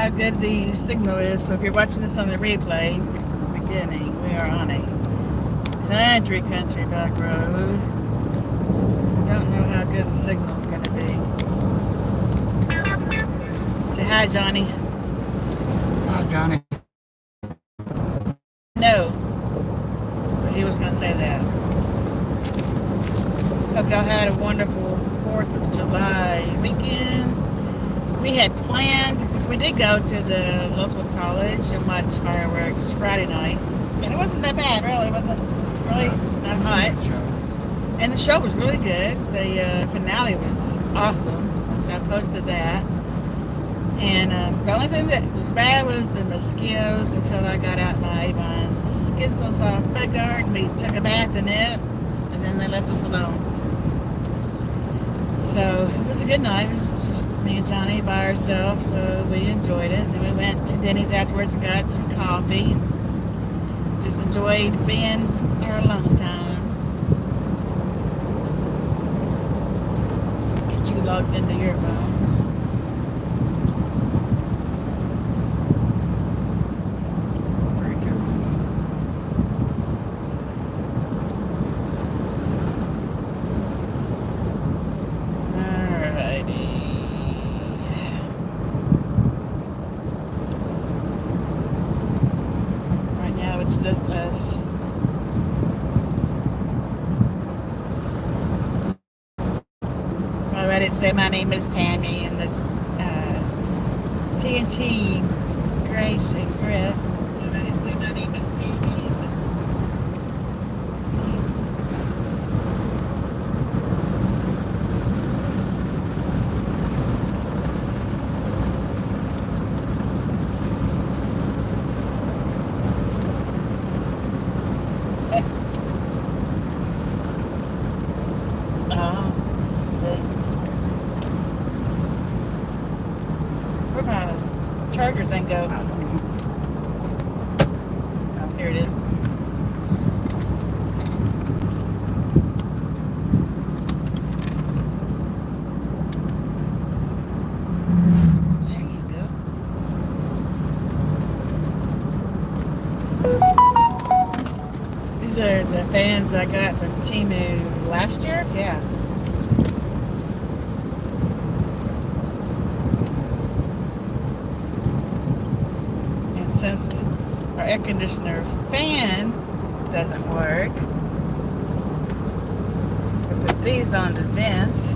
how good the signal is. So if you're watching this on the replay, beginning, we are on a country back road. Don't know how good the signal's going to be. Say hi, Johnny. Hi, Johnny. No, but he was going to say that. Hope y'all had a wonderful 4th of July weekend. We had planned, we did go to the local college and watch fireworks Friday night. And it wasn't that bad, really. It wasn't really that much. And the show was really good. The finale was awesome, which I posted that. And the only thing that was bad was the mosquitoes until I got out my Avon's Skin So Soft Bed Guard. We took a bath in it, and then they left us alone. So it was a good night. It was just me and Johnny by ourselves, so we enjoyed it. Then we went to Denny's afterwards and got some coffee. Just enjoyed being our alone time. Get you logged into your phone. Just us. Well, I didn't say my name is Tammy, and this TNT Grace Grit. I didn't say my name is Tammy. Where'd my charger thing go? Oh, here it is. There you go. These are the fans I got from Temu last year. Yeah. Since our air conditioner fan doesn't work, we put these on the vents,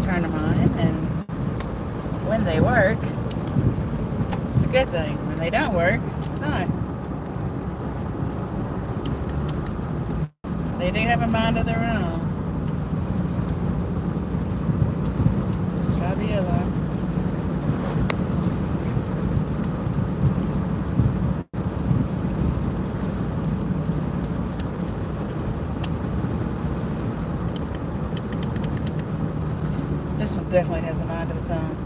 turn them on, and when they work, it's a good thing. When they don't work, it's not. They do have a mind of their own. Let's try the other one. This one definitely has a mind of its own.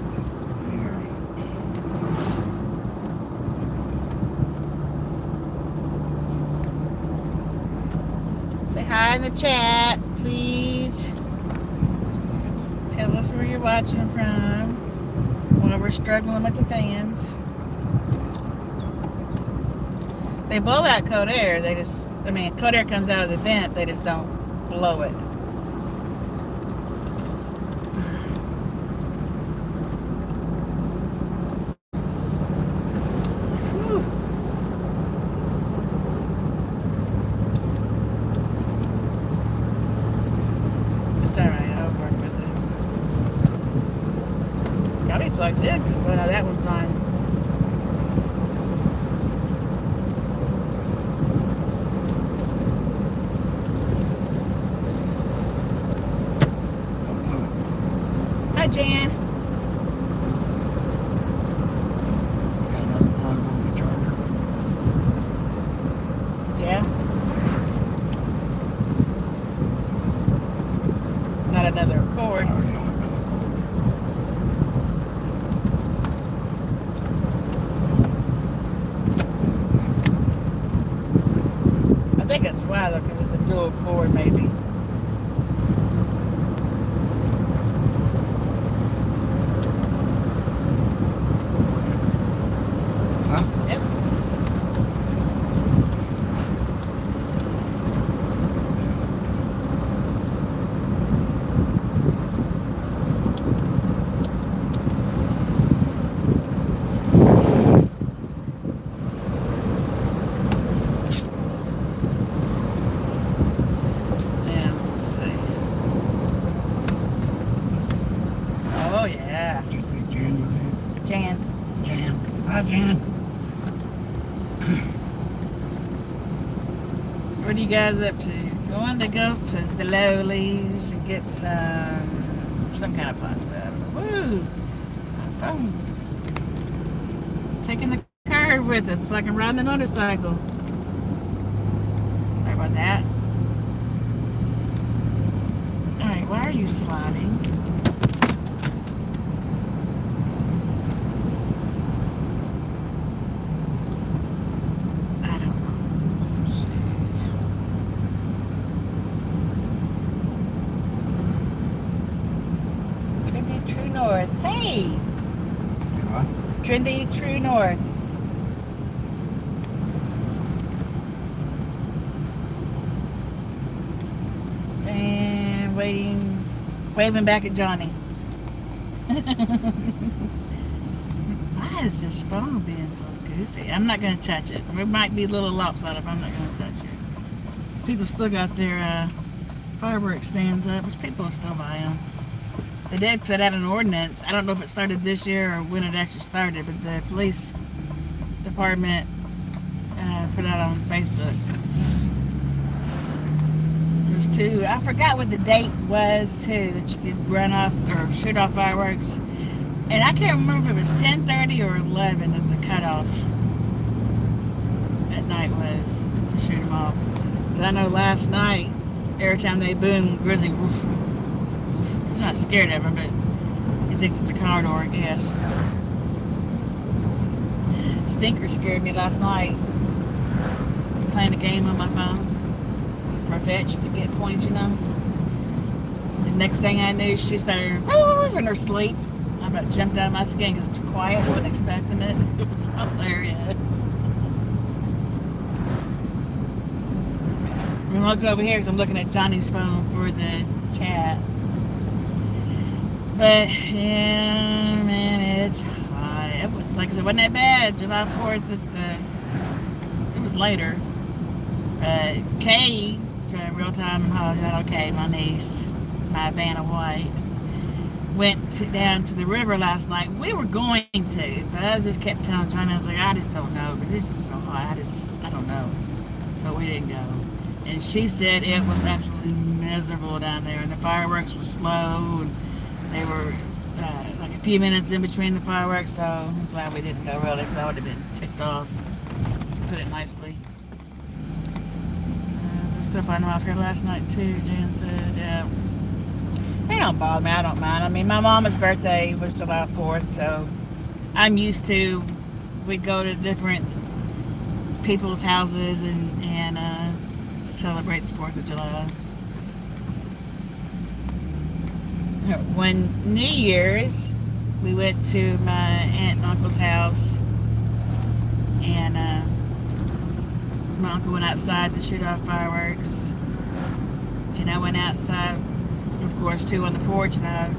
Say hi in the chat, please. Tell us where you're watching from while we're struggling with the fans. They blow out cold air. Cold air comes out of the vent, they just don't blow it. Plugged in because that one's on. Hi, Jan. Got another plug on the charger. Yeah. Not another cord. Oh, yeah. I think that's why, though, because it's a dual cord, maybe. What are you guys up to? Going to go to the Lowlies and get some kind of pasta. Woo! My phone. It's taking the curve with us. It's like I'm riding a motorcycle. Sorry about that. Alright, why are you sliding? I don't know. Let's see. Trendy True North. Hey! What? Trendy True North. And waving back at Johnny. Why is this phone being so goofy? I'm not going to touch it. It might be a little lopsided, but I'm not going to touch it. People still got their fireworks stands up, which people are still buying them. They did put out an ordinance. I don't know if it started this year or when it actually started, but the police department put out on Facebook. There's two. I forgot what the date was too that you could run off or shoot off fireworks, and I can't remember if it was 10:30 or 11 that the cutoff at night was to shoot them off. But I know last night, every time they boom, Grizzly. Woof, I'm not scared of him, but he thinks it's a corridor, I guess. Stinker scared me last night. I was playing a game on my phone for fetch to get points, you know. The next thing I knew, she started in her sleep. I about jumped out of my skin because it was quiet. I wasn't expecting it. It was hilarious. I'm going to look over here because I'm looking at Johnny's phone for the chat. But, yeah, man, it's hot. It was, like I said, it wasn't that bad. July 4th, it was later. Kay, from Real Time in Hollywood, okay, my niece, my Vanna White, went down to the river last night. We were going to, but I just kept telling Johnny, I was like, I just don't know. But this is so hot, I don't know. So we didn't go. And she said it was absolutely miserable down there, and the fireworks were slow, and they were like a few minutes in between the fireworks, so I'm glad we didn't go really, because I would have been ticked off, to put it nicely. There's still finding them off here last night too, Jan said, yeah. They don't bother me, I don't mind. I mean, my mama's birthday was July 4th, so I'm used to, we go to different people's houses and celebrate the 4th of July. When New Year's, we went to my aunt and uncle's house, and my uncle went outside to shoot off fireworks, and I went outside, of course, too, on the porch, and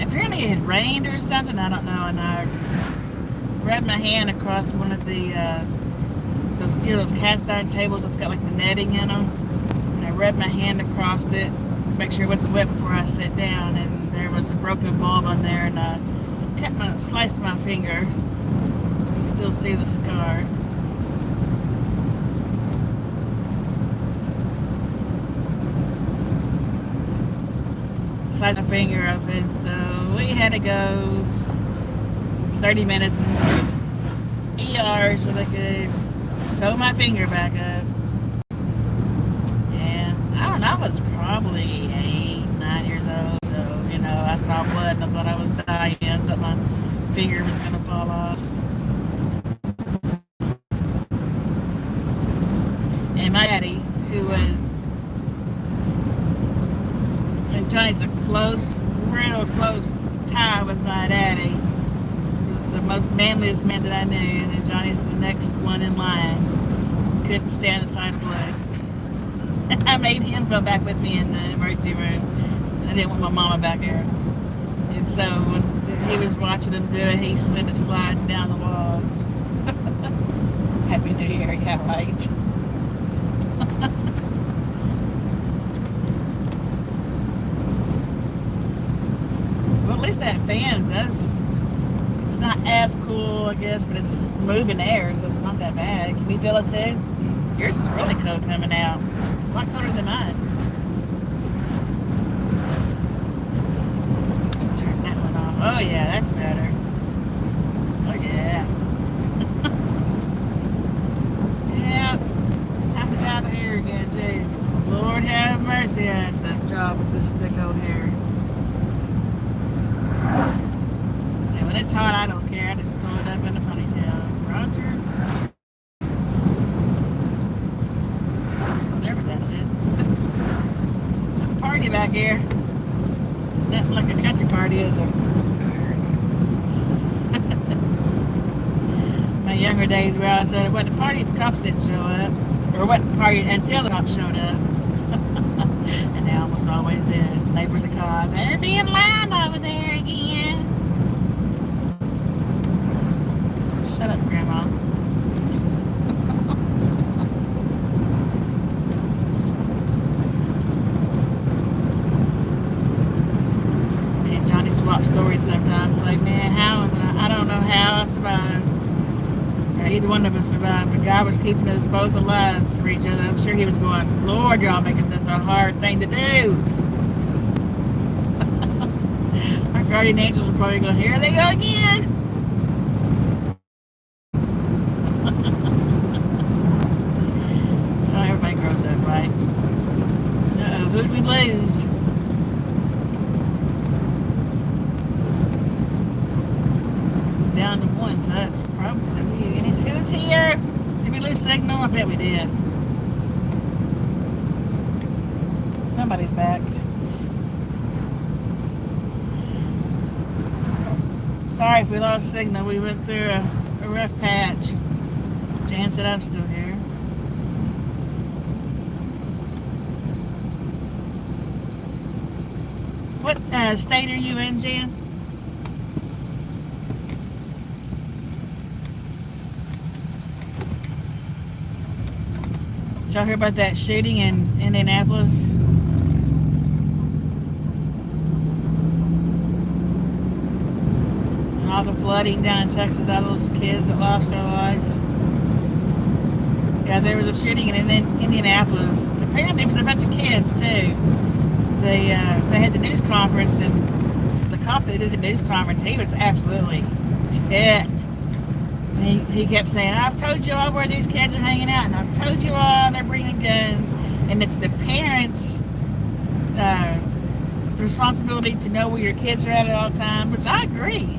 apparently it had rained or something, I don't know, and I grabbed my hand across one of the those cast iron tables that's got like the netting in them, and I rubbed my hand across it to make sure it wasn't wet before I sat down, and there was a broken bulb on there, and I sliced my finger. You can still see the scar. Sliced my finger open, so we had to go 30 minutes in the ER so they could sew my finger back up. And I don't know, I was probably 8, 9 years old, so, you know, I saw blood and I thought I was dying, that my finger was going to fall off. And my daddy, who was, and Johnny's a close, real close tie with my daddy. The most manliest man that I knew, and then Johnny's the next one in line. Couldn't stand the sight of blood. I made him go back with me in the emergency room. I didn't want my mama back there. And so when he was watching him do it, he slid sliding down the wall. Happy New Year, yeah, right. Well, at least that fan does. It's not as cool, I guess, but it's moving air, so it's not that bad. Can you feel it too? Yours is really cold coming out. A lot colder than mine. Turn that one off. Oh yeah, that's better. Oh yeah. Yeah. It's time to get out of here again, too. Lord have mercy, that's a job with this thick old hair. And when it's hot, I don't care. I just throw it up in a ponytail. Rogers. Whatever, that's it. Party back here. Nothing like a country party, is it? My younger days where I said it wasn't a party if the cops didn't show up. Or it wasn't a party until the cops showed up. And they almost always did. Neighbors would call, they're being loud over there again. Shut up, Grandma. Me and Johnny swap stories sometimes. Like, man, I don't know how I survived. Or either one of us survived. But God was keeping us both alive for each other. I'm sure He was going, Lord, y'all making this a hard thing to do. Our guardian angels are probably going, here they go again. Oh, everybody grows up, right? Uh-oh, who'd we lose? Down to one, so that's probably you. Who's here? Did we lose signal? I bet we did. Somebody's back. Sorry if we lost signal. We went through a rough patch. Jan said I'm still here. What state are you in, Jan? Did y'all hear about that shooting in Indianapolis? And all the flooding down in Texas, all those kids that lost their lives. Yeah, there was a shooting in Indianapolis. Apparently, it was a bunch of kids too. They had the news conference, and the cop that did the news conference, he was absolutely ticked. He kept saying, I've told you all where these kids are hanging out, and I've told you all they're bringing guns, and it's the parents' responsibility to know where your kids are at all times, which I agree.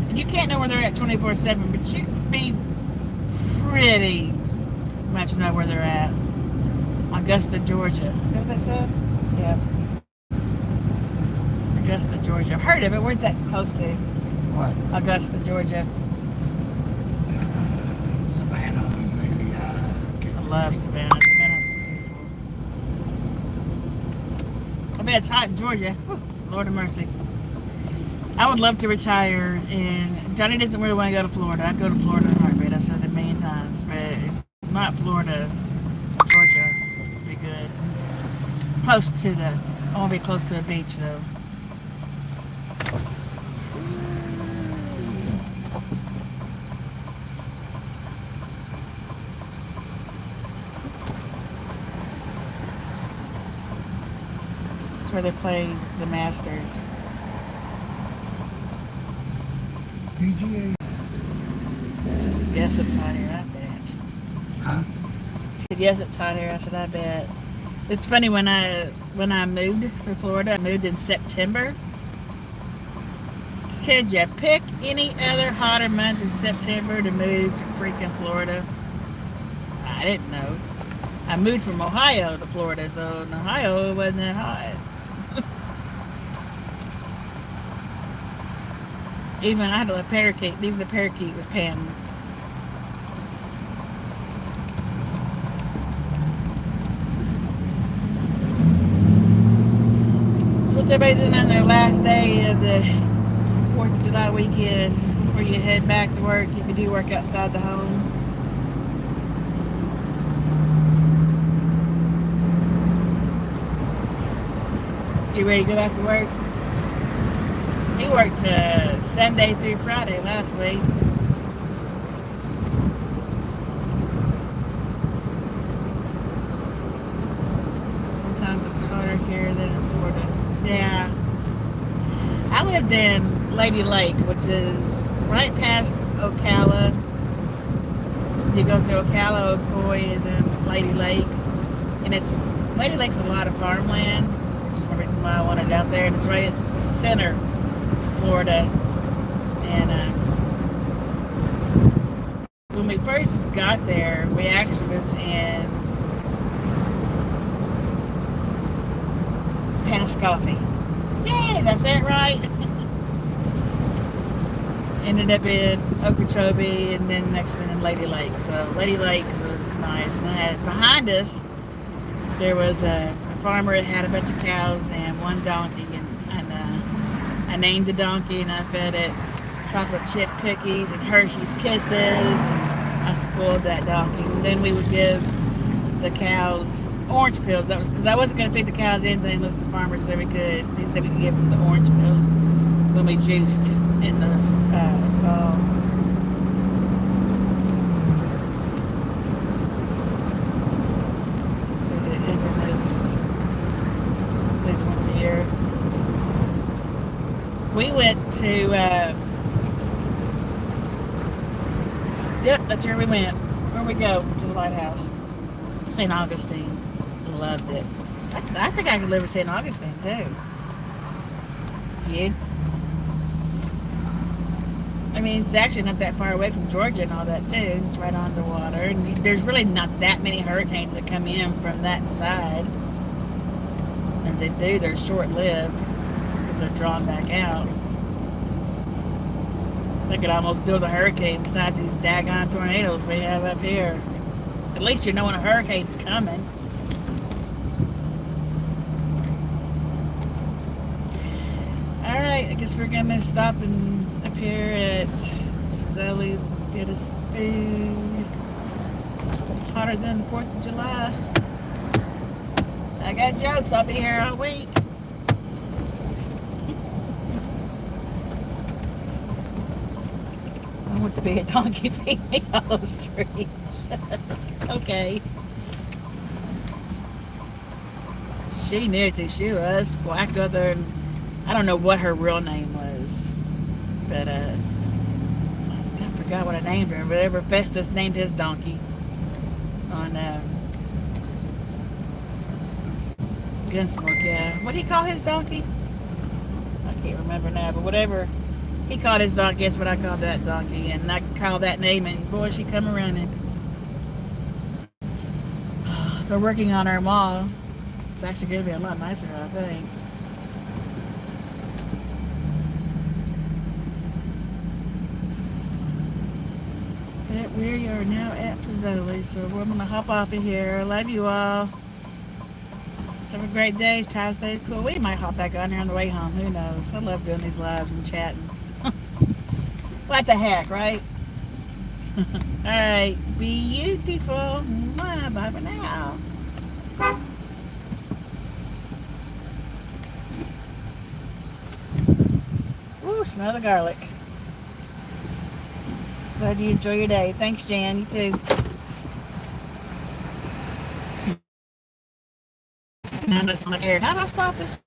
And you can't know where they're at 24/7, but you can be pretty much know where they're at. Augusta, Georgia. Is that what that said? Yeah. Augusta, Georgia. I've heard of it. Where's that close to? What? Augusta, Georgia. Savannah, maybe. I love Savannah. Savannah's beautiful. I bet it's hot in Georgia. Whew, Lord of mercy. I would love to retire, and Johnny doesn't really want to go to Florida. I'd go to Florida in a heartbeat. I've said it a million times, but if not Florida, Georgia would be good. Close to I want to be close to a beach, though. That's where they play the Masters. PGA. Yes, it's hot here, I bet. Huh? She said, yes, it's hot here. I said, I bet. It's funny, when I moved to Florida, I moved in September. Could you pick any other hotter month in September to move to freaking Florida? I didn't know. I moved from Ohio to Florida, so in Ohio it wasn't that hot. Even I had a parakeet. Even the parakeet was panting. So what's everybody doing on their last day of the 4th of July weekend before you head back to work, if you do work outside the home? You ready to go back to work? He worked Sunday through Friday last week. lived in Lady Lake, which is right past Ocala. You go through Ocala, Ocoee, and then Lady Lake. And it's Lady Lake's a lot of farmland, which is one reason why I wanted it out there. And it's right in the center, Florida. And when we first got there, we actually was in Pascoffy. Yay, that's it, right? Ended up in Okeechobee, and then next thing in Lady Lake. So Lady Lake was nice. And behind us, there was a farmer that had a bunch of cows and one donkey, and I named the donkey and I fed it chocolate chip cookies and Hershey's Kisses, and I spoiled that donkey. And then we would give the cows orange pills. That was because I wasn't going to feed the cows anything unless the farmer said we could. He said we could give them the orange pills when we juiced in the fall. We did infamous at least once a year. We went to yep, that's where we went. Where we go? To the lighthouse. St. Augustine. Loved it. I think I could live in St. Augustine too. Do you? I mean, it's actually not that far away from Georgia and all that too. It's right on the water. And there's really not that many hurricanes that come in from that side. And if they do, they're short-lived because they're drawn back out. They could almost build a hurricane besides these daggone tornadoes we have up here. At least you know when a hurricane's coming. Alright, I guess we're gonna stop and up here at Frizzelli's and get us food. Hotter than the 4th of July. I got jokes, I'll be here all week. I want to be a donkey, feed me all those treats. Okay. She knew too. She was black other than, I don't know what her real name was, but I forgot what I named her. Whatever Festus named his donkey on Gunsmoke. Yeah. What do you call his donkey? I can't remember now, but whatever he called his donkey, that's what I called that donkey, and I called that name, and boy, she come running. So working on our mall. It's actually going to be a lot nicer, I think. But we are now at Frizzelli, so we're going to hop off of here. Love you all. Have a great day. Try to stay cool. We might hop back on here on the way home. Who knows? I love doing these lives and chatting. What the heck, right? Alright. Beautiful. Bye for now. Ooh, smell the garlic. Glad you enjoy your day. Thanks, Jan. You too. Now that's on the air. How do I stop this?